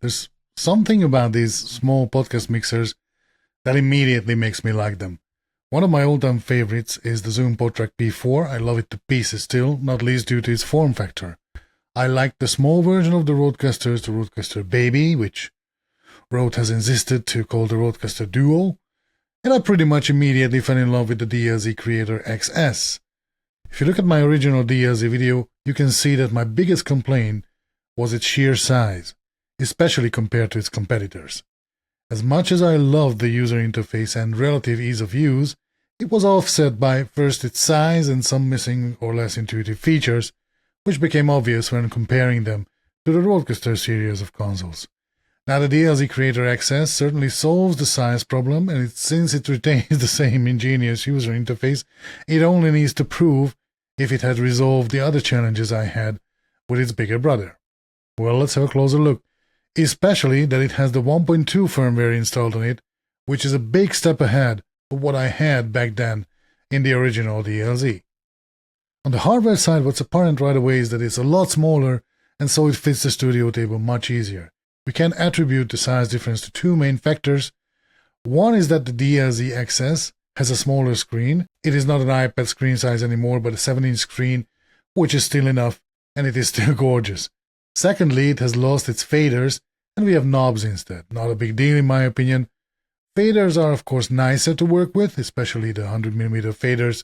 There's something about these small podcast mixers that immediately makes me like them. One of my all-time favorites is the Zoom PodTrack P4. I love it to pieces still, not least due to its form factor. I like the small version of the RødeCasters, the RødeCaster Baby, which Rode has insisted to call the RødeCaster Duo, and I pretty much immediately fell in love with the DLZ Creator XS. If you look at my original DLZ video, you can see that my biggest complaint was its sheer size, especially compared to its competitors. As much as I loved the user interface and relative ease of use, it was offset by first its size and some missing or less intuitive features, which became obvious when comparing them to the RødeCaster series of consoles. Now the DLZ Creator XS certainly solves the size problem, and since it retains the same ingenious user interface, it only needs to prove if it had resolved the other challenges I had with its bigger brother. Well, let's have a closer look, especially that it has the 1.2 firmware installed on it, which is a big step ahead of what I had back then in the original DLZ. On the hardware side, what's apparent right away is that it's a lot smaller, and so it fits the studio table much easier. We can attribute the size difference to two main factors. One is that the DLZ XS has a smaller screen. It is not an iPad screen size anymore, but a 7-inch screen, which is still enough, and it is still gorgeous. Secondly, it has lost its faders, and we have knobs instead. Not a big deal in my opinion. Faders are of course nicer to work with, especially the 100mm faders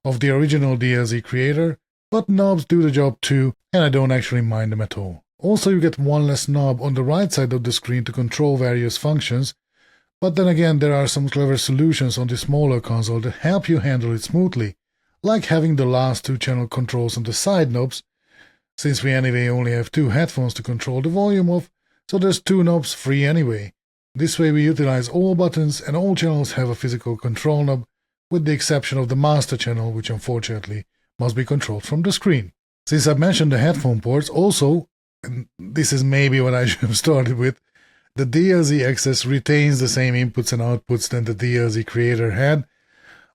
of the original DLZ Creator, but knobs do the job too, and I don't actually mind them at all. Also, you get one less knob on the right side of the screen to control various functions, but then again there are some clever solutions on the smaller console that help you handle it smoothly, like having the last two channel controls on the side knobs, since we anyway only have two headphones to control the volume of, so there's two knobs free anyway. This way we utilize all buttons and all channels have a physical control knob, with the exception of the master channel, which unfortunately must be controlled from the screen. Since I've mentioned the headphone ports, also, and this is maybe what I should have started with, the DLZ XS retains the same inputs and outputs than the DLZ Creator had,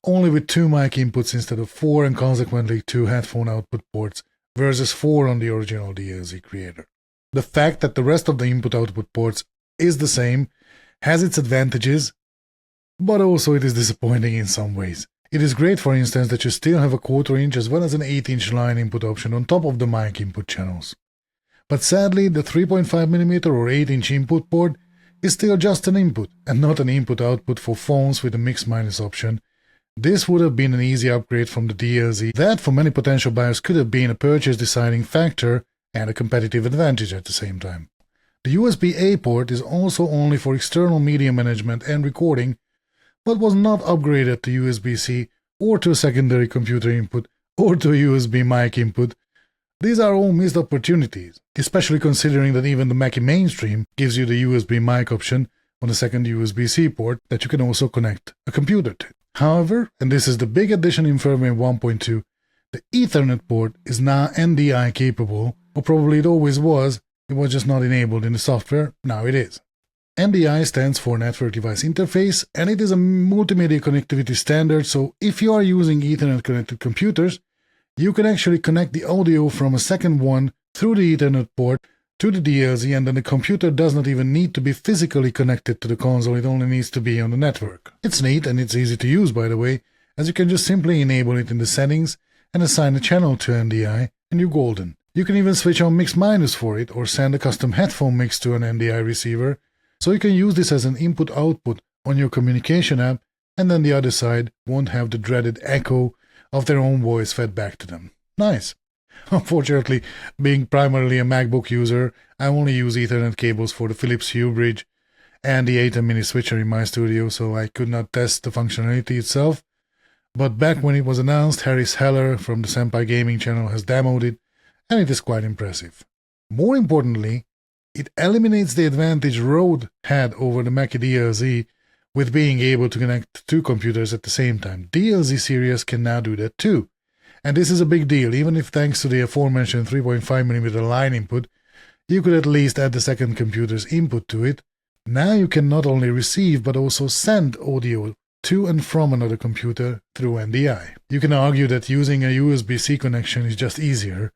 only with two mic inputs instead of four, and consequently two headphone output ports versus four on the original DLZ Creator. The fact that the rest of the input-output ports is the same has its advantages, but also it is disappointing in some ways. It is great, for instance, that you still have a 1/4 inch as well as an 8-inch line input option on top of the mic input channels. But sadly, the 3.5mm or 8-inch input port is still just an input and not an input-output for phones with a mix-minus option. This would have been an easy upgrade from the DLZ that for many potential buyers could have been a purchase deciding factor and a competitive advantage at the same time. The USB-A port is also only for external media management and recording, but was not upgraded to USB-C or to a secondary computer input or to a USB mic input. These are all missed opportunities, especially considering that even the Mackie mainstream gives you the USB mic option on a second USB-C port that you can also connect a computer to. However, and this is the big addition in firmware 1.2, the Ethernet port is now NDI capable, or probably it always was just not enabled in the software. Now it is. NDI stands for Network Device Interface, and it is a multimedia connectivity standard, so if you are using Ethernet connected computers, you can actually connect the audio from a second one through the Ethernet port to the DLZ, and then the computer does not even need to be physically connected to the console, it only needs to be on the network. It's neat and it's easy to use, by the way, as you can just simply enable it in the settings and assign a channel to NDI, and you're golden. You can even switch on mix-minus for it or send a custom headphone mix to an NDI receiver, so you can use this as an input-output on your communication app, and then the other side won't have the dreaded echo of their own voice fed back to them. Nice. Unfortunately, being primarily a MacBook user, I only use Ethernet cables for the Philips Hue bridge and the ATEM mini switcher in my studio, so I could not test the functionality itself. But back when it was announced, Harris Heller from the Senpai Gaming channel has demoed it, and it is quite impressive. More importantly, it eliminates the advantage Rode had over the Mackie DLZ with being able to connect two computers at the same time. DLZ series can now do that too. And this is a big deal, even if thanks to the aforementioned 3.5mm line input, you could at least add the second computer's input to it. Now you can not only receive but also send audio to and from another computer through NDI. You can argue that using a USB-C connection is just easier,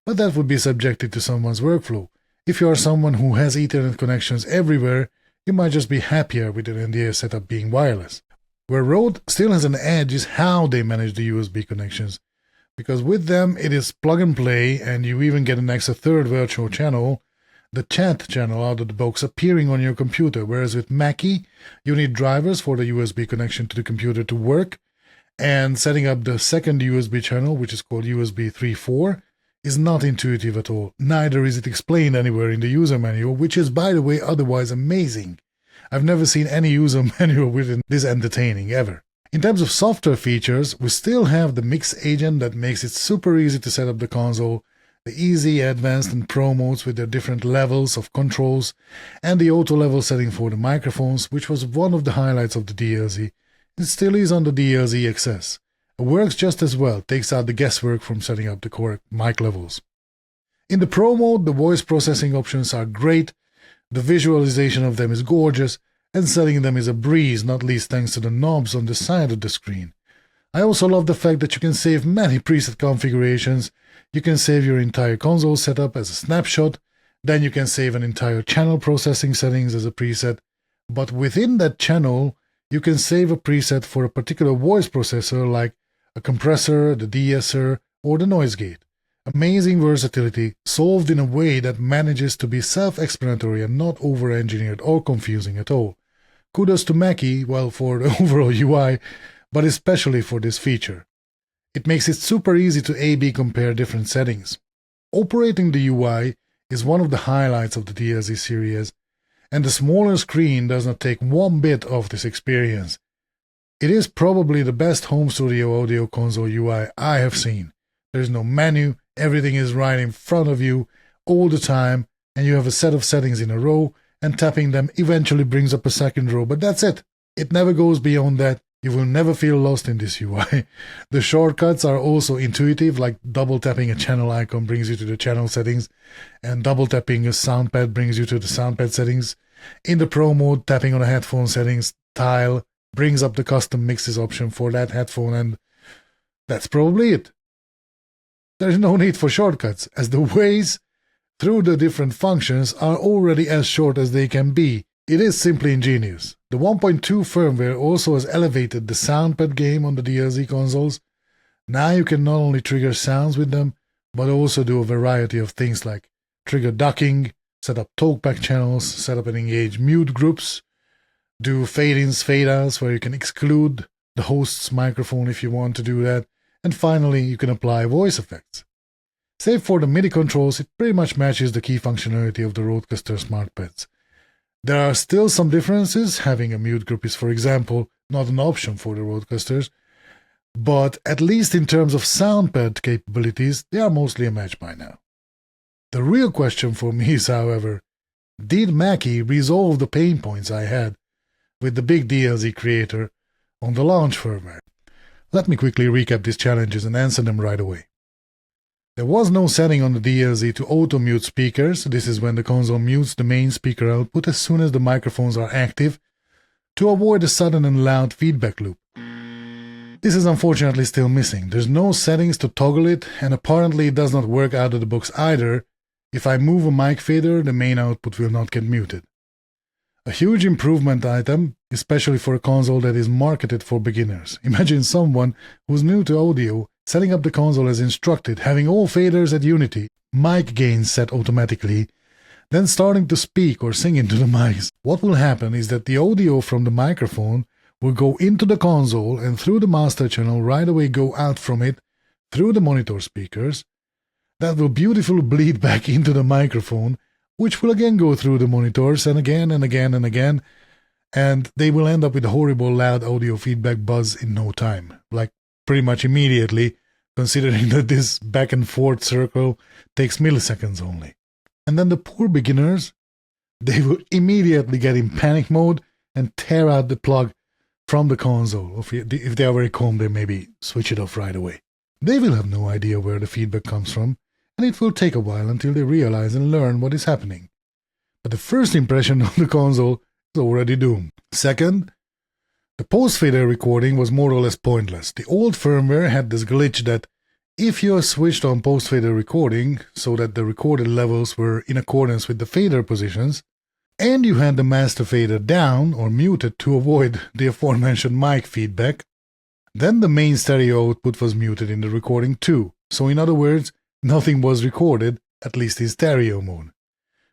but that would be subjected to someone's workflow. If you are someone who has Ethernet connections everywhere, you might just be happier with an NDA setup being wireless. Where Rode still has an edge is how they manage the USB connections, because with them it is plug and play, and you even get an extra third virtual channel, the chat channel out of the box, appearing on your computer, whereas with Mackie you need drivers for the USB connection to the computer to work, and setting up the second USB channel, which is called USB 3.4, is not intuitive at all. Neither is it explained anywhere in the user manual, which is, by the way, otherwise amazing. I've never seen any user manual written this entertaining, ever. In terms of software features, we still have the mix agent that makes it super easy to set up the console, the easy, advanced and pro modes with their different levels of controls, and the auto level setting for the microphones, which was one of the highlights of the DLZ. It still is on the DLZ XS. It works just as well, takes out the guesswork from setting up the correct mic levels. In the pro mode, the voice processing options are great, the visualization of them is gorgeous, and setting them is a breeze, not least thanks to the knobs on the side of the screen. I also love the fact that you can save many preset configurations. You can save your entire console setup as a snapshot, then you can save an entire channel processing settings as a preset, but within that channel, you can save a preset for a particular voice processor like a compressor, the de-esser, or the noise gate. Amazing versatility, solved in a way that manages to be self-explanatory and not over-engineered or confusing at all. Kudos to Mackie, well, for the overall UI, but especially for this feature. It makes it super easy to A/B compare different settings. Operating the UI is one of the highlights of the DLZ series, and the smaller screen does not take one bit of this experience. It is probably the best home studio audio console UI I have seen. There is no menu, everything is right in front of you all the time, and you have a set of settings in a row, and tapping them eventually brings up a second row, but that's it. It never goes beyond that. You will never feel lost in this UI. The shortcuts are also intuitive, like double tapping a channel icon brings you to the channel settings, and double tapping a sound pad brings you to the sound pad settings. In the pro mode, tapping on a headphone settings tile brings up the custom mixes option for that headphone, and that's probably it. There's no need for shortcuts, as the ways through the different functions are already as short as they can be. It is simply ingenious. The 1.2 firmware also has elevated the soundpad game on the DLZ consoles. Now you can not only trigger sounds with them, but also do a variety of things like trigger ducking, set up talkback channels, set up and engage mute groups, do fade-ins, fade-outs where you can exclude the host's microphone if you want to do that, and finally you can apply voice effects. Save for the MIDI controls, it pretty much matches the key functionality of the RødeCaster SmartPads. There are still some differences. Having a mute group is, for example, not an option for the RødeCasters, but at least in terms of soundpad capabilities, they are mostly a match by now. The real question for me is, however, did Mackie resolve the pain points I had with the big DLZ Creator on the launch firmware? Let me quickly recap these challenges and answer them right away. There was no setting on the DLZ to auto-mute speakers. This is when the console mutes the main speaker output as soon as the microphones are active, to avoid a sudden and loud feedback loop. This is unfortunately still missing. There's no settings to toggle it, and apparently it does not work out of the box either. If I move a mic fader, the main output will not get muted. A huge improvement item, especially for a console that is marketed for beginners. Imagine someone who's new to audio setting up the console as instructed, having all faders at unity, mic gains set automatically, then starting to speak or sing into the mics. What will happen is that the audio from the microphone will go into the console and through the master channel right away go out from it through the monitor speakers. That will beautifully bleed back into the microphone, which will again go through the monitors and again and again and again, and they will end up with a horrible loud audio feedback buzz in no time, like pretty much immediately, considering that this back and forth circle takes milliseconds only. And then the poor beginners, they will immediately get in panic mode and tear out the plug from the console. If they are very calm, they maybe switch it off right away. They will have no idea where the feedback comes from, and it will take a while until they realize and learn what is happening. But the first impression of the console is already doomed. Second, the post-fader recording was more or less pointless. The old firmware had this glitch that If you switched on post-fader recording so that the recorded levels were in accordance with the fader positions, and you had the master fader down or muted to avoid the aforementioned mic feedback, then the main stereo output was muted in the recording too. So in other words, nothing was recorded, at least in stereo mode.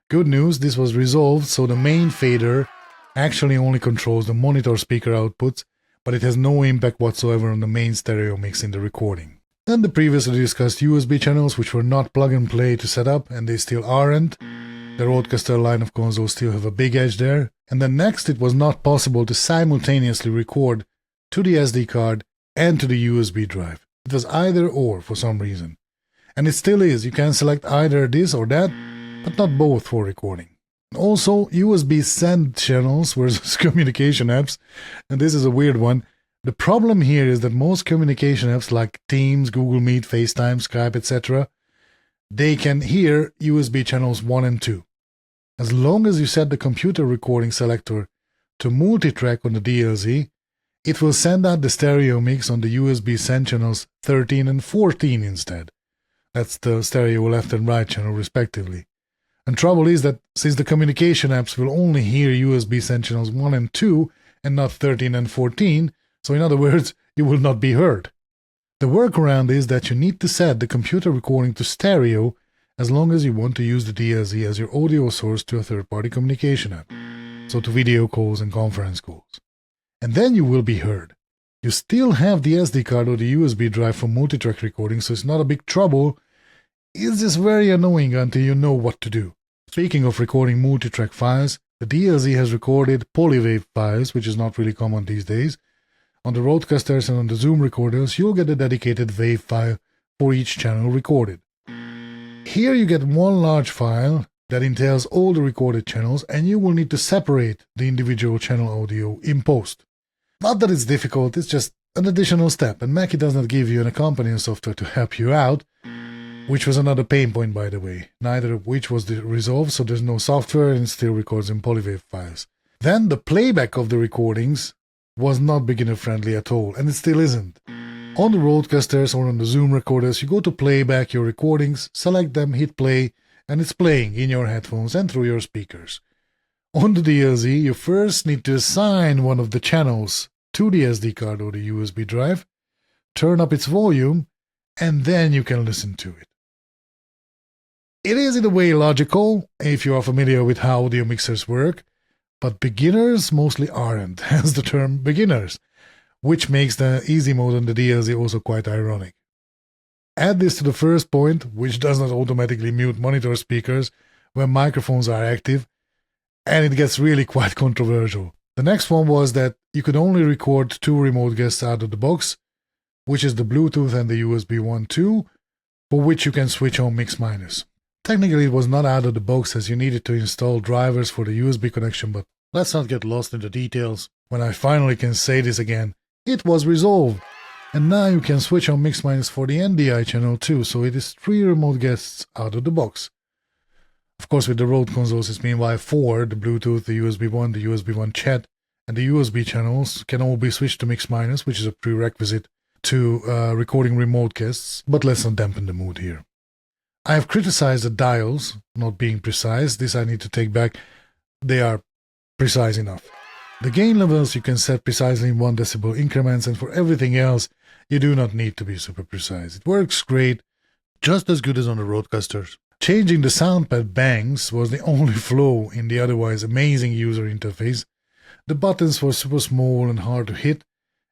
Good news, this was resolved, so the main fader actually only controls the monitor speaker outputs, but it has no impact whatsoever on the main stereo mix in the recording. Then the previously discussed USB channels, which were not plug and play to set up, and they still aren't. The RødeCaster line of consoles still have a big edge there. And then next, it was not possible to simultaneously record to the SD card and to the USB drive. It was either or for some reason. And it still is. You can select either this or that, but not both for recording. Also, USB send channels versus communication apps, and this is a weird one. The problem here is that most communication apps like Teams, Google Meet, FaceTime, Skype, etc., they can hear USB channels 1 and 2. As long as you set the computer recording selector to multi-track on the DLZ, it will send out the stereo mix on the USB send channels 13 and 14 instead. That's the stereo left and right channel respectively. And trouble is that since the communication apps will only hear USB send channels 1 and 2 and not 13 and 14, so in other words, you will not be heard. The workaround is that you need to set the computer recording to stereo as long as you want to use the DLZ as your audio source to a third-party communication app, so to video calls and conference calls. And then you will be heard. You still have the SD card or the USB drive for multi-track recording, so it's not a big trouble. It's just very annoying until you know what to do. Speaking of recording multi-track files, the DLZ has recorded polywave files, which is not really common these days. On the RødeCasters and on the Zoom recorders, you'll get a dedicated wave file for each channel recorded. Here you get one large file that entails all the recorded channels, and you will need to separate the individual channel audio in post. Not that it's difficult, it's just an additional step, and Mackie does not give you an accompanying software to help you out, which was another pain point, by the way, neither of which was resolved, so there's no software and it still records in polywave files. Then the playback of the recordings was not beginner-friendly at all, and it still isn't. On the RødeCasters or on the Zoom recorders, you go to playback your recordings, select them, hit play, and it's playing in your headphones and through your speakers. On the DLZ, you first need to assign one of the channels to the SD card or the USB drive, turn up its volume, and then you can listen to it. It is in a way logical, if you are familiar with how audio mixers work, but beginners mostly aren't, hence the term beginners, which makes the easy mode on the DLZ also quite ironic. Add this to the first point, which does not automatically mute monitor speakers when microphones are active, and it gets really quite controversial. The next one was that you could only record 2 remote guests out of the box, which is the Bluetooth and the USB 1.2, for which you can switch on mix minus. Technically it was not out of the box as you needed to install drivers for the USB connection, but let's not get lost in the details. When I finally can say this again, it was resolved. And now you can switch on mix minus for the NDI channel too, so it is 3 remote guests out of the box. Of course with the Rode consoles it's meanwhile 4, the Bluetooth, the USB 1, the USB 1 chat, and the USB channels can all be switched to mix minus, which is a prerequisite to recording remote guests, but let's not dampen the mood here. I have criticized the dials not being precise. This I need to take back. They are precise enough. The gain levels you can set precisely in 1 decibel increments, and for everything else you do not need to be super precise. It works great, just as good as on the RødeCasters. Changing the sound pad bangs was the only flaw in the otherwise amazing user interface. The buttons were super small and hard to hit,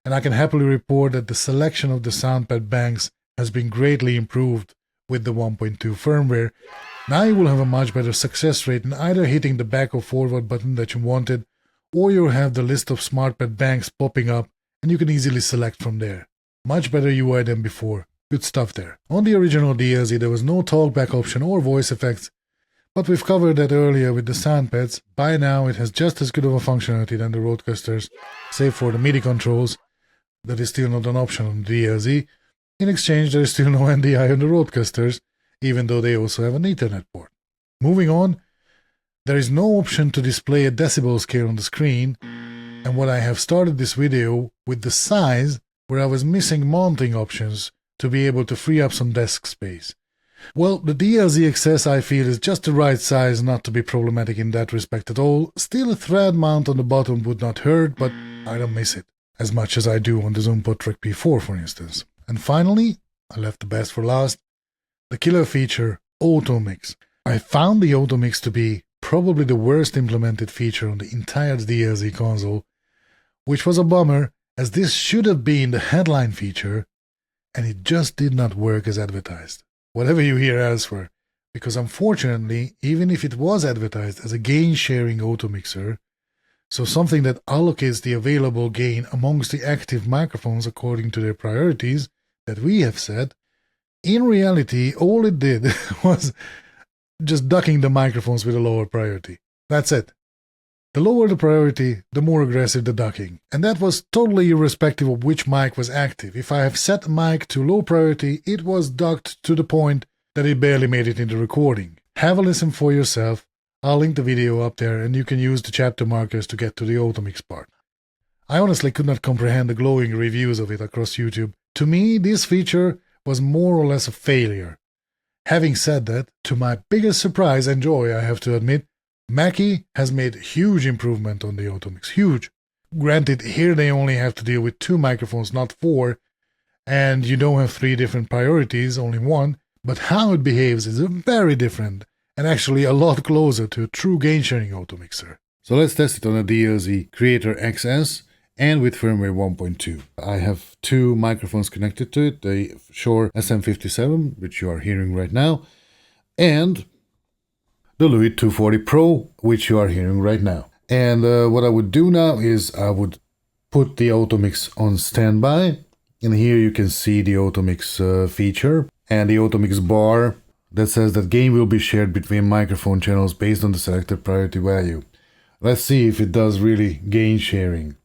and I can happily report that the selection of the sound pad bangs has been greatly improved with the 1.2 firmware. Now you will have a much better success rate in either hitting the back or forward button that you wanted, or you'll have the list of SmartPad banks popping up and you can easily select from there. Much better UI than before. Good stuff there. On the original DLZ there was no talkback option or voice effects, but we've covered that earlier with the sound pads. By now it has just as good of a functionality than the RødeCasters, save for the MIDI controls. That is still not an option on the DLZ. In exchange, there is still no NDI on the RødeCasters, even though they also have an Ethernet port. Moving on, there is no option to display a decibel scale on the screen, and what I have started this video with the size, where I was missing mounting options to be able to free up some desk space. Well, the DLZ XS I feel is just the right size not to be problematic in that respect at all. Still, a thread mount on the bottom would not hurt, but I don't miss it as much as I do on the Zoom PodTrack P4, for instance. And finally, I left the best for last, the killer feature, Automix. I found the Automix to be probably the worst implemented feature on the entire DLZ console, which was a bummer, as this should have been the headline feature, and it just did not work as advertised. Whatever you hear elsewhere, because unfortunately, even if it was advertised as a gain-sharing automixer, so something that allocates the available gain amongst the active microphones according to their priorities that we have set, in reality, all it did was just ducking the microphones with a lower priority. That's it. The lower the priority, the more aggressive the ducking. And that was totally irrespective of which mic was active. If I have set a mic to low priority, it was ducked to the point that it barely made it in the recording. Have a listen for yourself. I'll link the video up there and you can use the chapter markers to get to the Automix part. I honestly could not comprehend the glowing reviews of it across YouTube. To me, this feature was more or less a failure. Having said that, to my biggest surprise and joy, I have to admit, Mackie has made huge improvement on the Automix, huge. Granted, here they only have to deal with 2 microphones, not 4, and you don't have 3 different priorities, only 1, but how it behaves is very different, and actually a lot closer to a true gain-sharing automixer. So let's test it on a DLZ Creator XS, and with firmware 1.2. I have 2 microphones connected to it, the Shure SM57, which you are hearing right now, and the Louis 240 Pro, which you are hearing right now. And what I would do now is I would put the Automix on standby. And here you can see the Automix feature and the Automix bar that says that gain will be shared between microphone channels based on the selected priority value. Let's see if it does really gain sharing.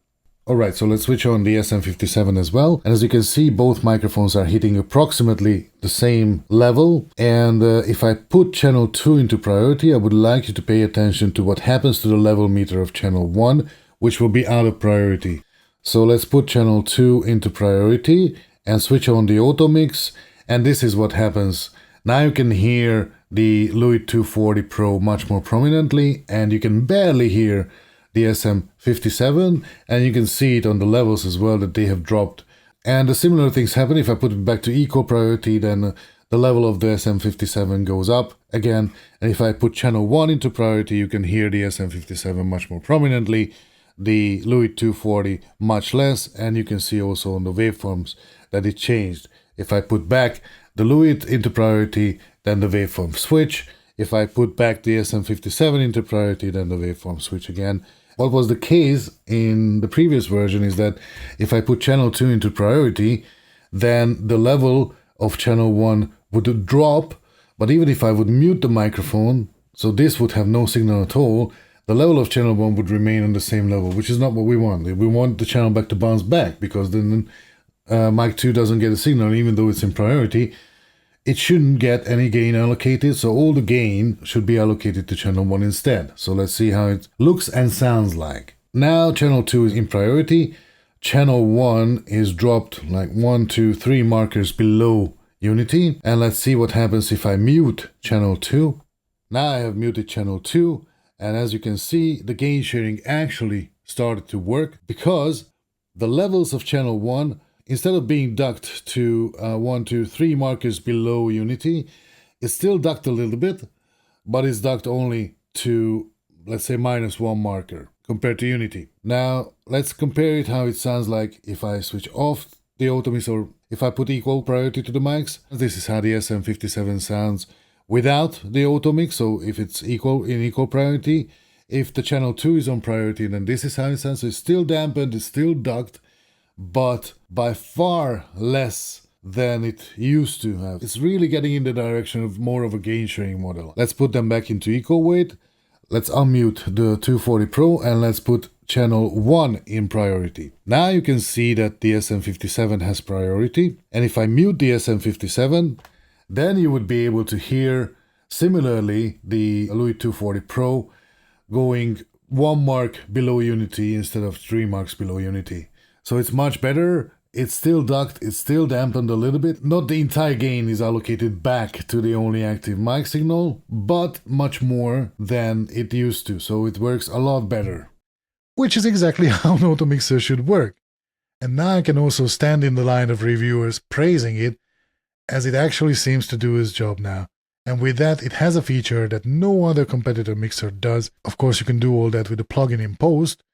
Alright, so let's switch on the SM57 as well. And as you can see, both microphones are hitting approximately the same level. And if I put channel 2 into priority, I would like you to pay attention to what happens to the level meter of channel 1, which will be out of priority. So let's put channel 2 into priority and switch on the Automix. And this is what happens. Now you can hear the Louis 240 Pro much more prominently, and you can barely hear the SM57, and you can see it on the levels as well that they have dropped. And the similar things happen if I put it back to equal priority, then the level of the SM57 goes up again. And if I put channel 1 into priority, you can hear the SM57 much more prominently, the Louis 240 much less, and you can see also on the waveforms that it changed. If I put back the Louis into priority, then the waveform switch. If I put back the SM57 into priority, then the waveform switch again. What was the case in the previous version is that if I put channel 2 into priority, then the level of channel 1 would drop, but even if I would mute the microphone, so this would have no signal at all, the level of channel 1 would remain on the same level, which is not what we want. We want the channel back to bounce back, because then mic 2 doesn't get a signal, even though it's in priority. It shouldn't get any gain allocated, so all the gain should be allocated to channel 1 instead. So let's see how it looks and sounds like. Now channel 2 is in priority. Channel 1 is dropped like 1, 2, 3 markers below unity. And let's see what happens if I mute channel 2. Now I have muted channel 2, and as you can see, the gain sharing actually started to work, because the levels of channel 1, instead of being ducked to 1, 2, 3 markers below unity, it's still ducked a little bit, but it's ducked only to, let's say, -1 marker compared to unity. Now, let's compare it how it sounds like if I switch off the Automix, or if I put equal priority to the mics. This is how the SM57 sounds without the Automix, so if it's in equal priority. If the channel 2 is on priority, then this is how it sounds. So it's still dampened, it's still ducked, but by far less than it used to have. It's really getting in the direction of more of a gain sharing model. Let's put them back into equal weight. Let's unmute the 240 Pro and let's put channel 1 in priority. Now you can see that the SM57 has priority. And if I mute the SM57, then you would be able to hear similarly the Louis 240 Pro going 1 mark below unity instead of 3 marks below unity. So it's much better. it's still ducked, it's still dampened a little bit. Not the entire gain is allocated back to the only active mic signal, but much more than it used to, so it works a lot better. Which is exactly how an Automixer should work. And now I can also stand in the line of reviewers praising it, as it actually seems to do its job now. And with that, it has a feature that no other competitor mixer does. Of course, you can do all that with a plugin in post,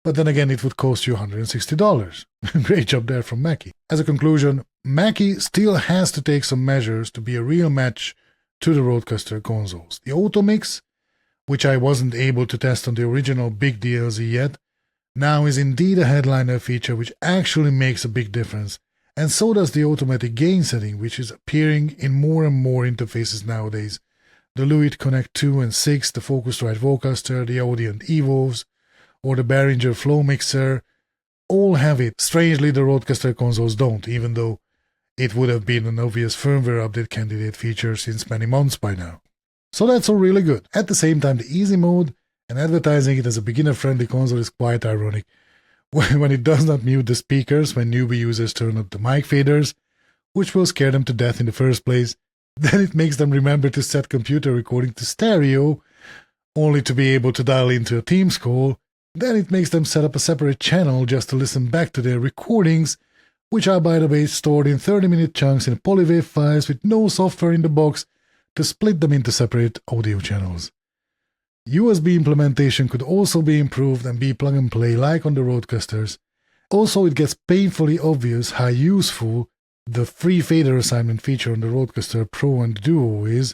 but then again, it would cost you $160. Great job there from Mackie. As a conclusion, Mackie still has to take some measures to be a real match to the RødeCaster consoles. The Automix, which I wasn't able to test on the original big DLZ yet, now is indeed a headliner feature which actually makes a big difference. And so does the automatic gain setting, which is appearing in more and more interfaces nowadays. The Lewitt Connect 2 and 6, the Focusrite Vocaster, the Audient Evoves, or the Behringer Flow Mixer, all have it. Strangely, the RødeCaster consoles don't, even though it would have been an obvious firmware update candidate feature since many months by now. So that's all really good. At the same time, the easy mode and advertising it as a beginner-friendly console is quite ironic. When it does not mute the speakers when newbie users turn up the mic faders, which will scare them to death in the first place, then it makes them remember to set computer recording to stereo, only to be able to dial into a Teams call. Then it makes them set up a separate channel just to listen back to their recordings, which are by the way stored in 30-minute chunks in polywave files with no software in the box to split them into separate audio channels. USB implementation could also be improved and be plug and play like on the RødeCasters. Also, it gets painfully obvious how useful the free fader assignment feature on the RødeCaster Pro and Duo is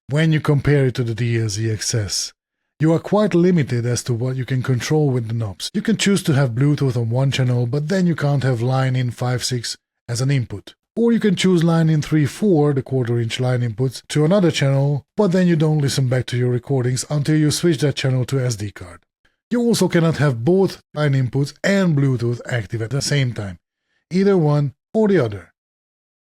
when you compare it to the DLZ XS. You are quite limited as to what you can control with the knobs. You can choose to have Bluetooth on one channel, but then you can't have line in 5.6 as an input. Or you can choose line in 3.4, the quarter-inch line inputs, to another channel, but then you don't listen back to your recordings until you switch that channel to SD card. You also cannot have both line inputs and Bluetooth active at the same time, either one or the other.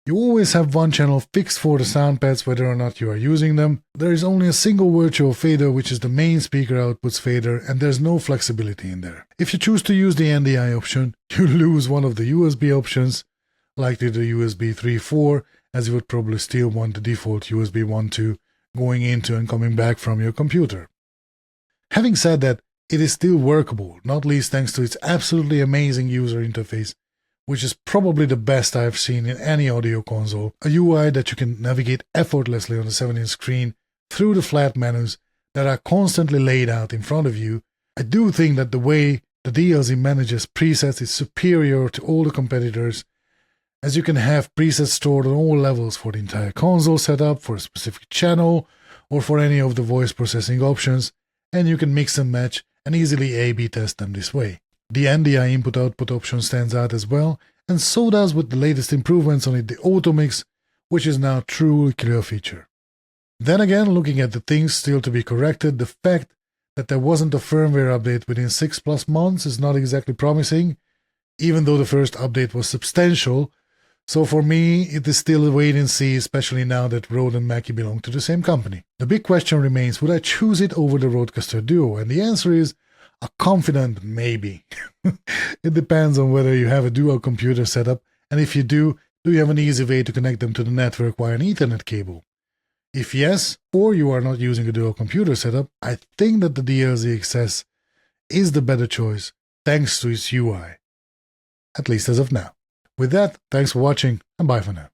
You always have one channel fixed for the sound pads whether or not you are using them. There is only a single virtual fader, which is the main speaker outputs fader, and there's no flexibility in there. If you choose to use the NDI option, you lose one of the USB options, likely the USB 3.4, as you would probably still want the default USB 1.2 going into and coming back from your computer. Having said that, it is still workable, not least thanks to its absolutely amazing user interface, which is probably the best I've seen in any audio console, a UI that you can navigate effortlessly on the 7-inch screen through the flat menus that are constantly laid out in front of you. I do think that the way the DLZ manages presets is superior to all the competitors, as you can have presets stored on all levels for the entire console setup, for a specific channel, or for any of the voice processing options, and you can mix and match and easily A/B test them this way. The NDI input-output option stands out as well, and so does with the latest improvements on it the Automix, which is now a truly clear feature. Then again, looking at the things still to be corrected, the fact that there wasn't a firmware update within 6+ months is not exactly promising, even though the first update was substantial. So for me, it is still a wait and see, especially now that Rode and Mackie belong to the same company. The big question remains, would I choose it over the RødeCaster Duo? And the answer is a confident maybe. It depends on whether you have a dual computer setup, and if you do you have an easy way to connect them to the network via an Ethernet cable? If yes, or you are not using a dual computer setup, I think that the DLZ XS is the better choice, thanks to its UI. At least as of now. With that, thanks for watching, and bye for now.